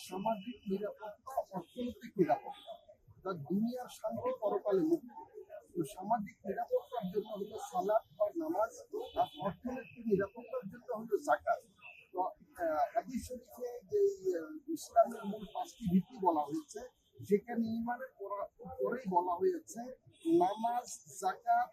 সামাজিক নিরাপত্তা, অর্থনৈতিক নিরাপত্তা, যা দুনিয়ার শান্তি পরকালে মুক্তি। তো সামাজিক নিরাপত্তার জন্য হলো সালাত বা নামাজ, আর অর্থনৈতিক নিরাপত্তার জন্য হলো যাকাত। তো হাদিস শরীফে যে ইসলামের মূল 5টি ভিত্তি বলা হয়েছে, যেখানে ইমানের পরেই বলা হয়েছে নামাজ, যাকাত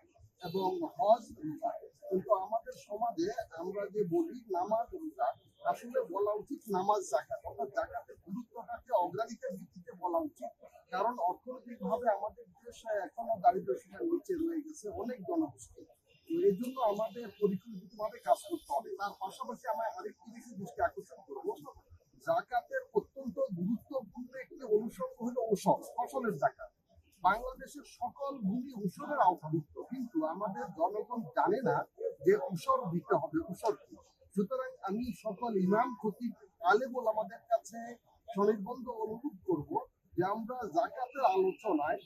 এবং হজ, রোজা। কিন্তু আমাদের সমাজে আমরা যে বলি নামাজ, রোজা, আসলে বলা উচিত নামাজ, যাকাত। অর্থাৎ যাকাতের গুরুত্বটাকে অগ্রাধিকার ভিত্তিতে বলা উচিত, কারণ অর্থনৈতিকভাবে আমাদের দেশ এখনো দারিদ্র সীমার নিচে রয়ে গেছে অনেক জনগোষ্ঠী। তো এই জন্য আমাদের পরিকল্পিতভাবে কাজ করতে হবে। তার পাশাপাশি আমরা আরেকটি বিষয় দৃষ্টি আকর্ষণ করবো, যাকাতের অত্যন্ত গুরুত্বপূর্ণ একটি অনুষঙ্গ হলো ঔষধ, ফসলের যাকাত। বাংলাদেশের সকল ভূমি ঔষধের আওতাভুক্ত, কিন্তু আমাদের জনগণ জানে না যে ঔষধ দিতে হবে, ঔষধ কি। সুতরাং আমি সকল ইমাম, খতিব, আলেম ওলামাদের কাছে সনির্বন্ধ অনুরোধ করব যে আমরা যাকাতের আলোচনায়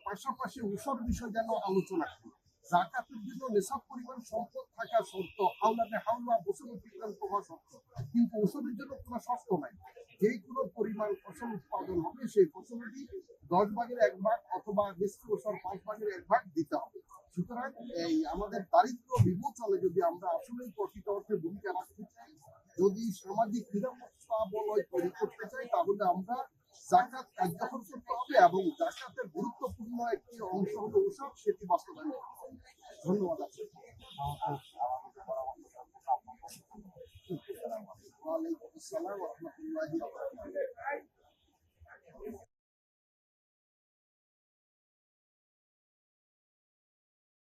পাশাপাশি ঔষধ বিষয় যেন আলোচনা করি। যাকাতের জন্য নেশাব পরিমাণ সম্পদ থাকা শর্ত, হাওলাতে হাওলা, বছর অতিক্রম প্রভাব শর্ত, কিন্তু ঔষধের জন্য কোনো শর্ত নাই। যেই কোনো পরিমাণ ফসল উৎপাদন হবে সেই ফসলটি 10 ভাগের 1 ভাগ অথবা বেশি বছর 5 ভাগের 1 ভাগ দিতে হবে। সুতরাং এই আমাদের দারিদ্র বিমোচনে যদি আমরা আসলেই প্রকৃত অর্থে ভূমিকা রাখতে চাই, যদি সামাজিক নিরাপত্তা বলয় তৈরি করতে চাই, তাহলে আমরা যাকাত কার্যকর করতে হবে এবং যাকাতের গুরুত্বপূর্ণ একটি অংশ হলো ঔষধ, সেটি বাস্তবায়ন করতে হবে। ধন্যবাদ আপনাকে। ওয়ালাইকুম আসসালাম ওয়া রাহমাতুল্লাহি ওয়া বারাকাতুহু।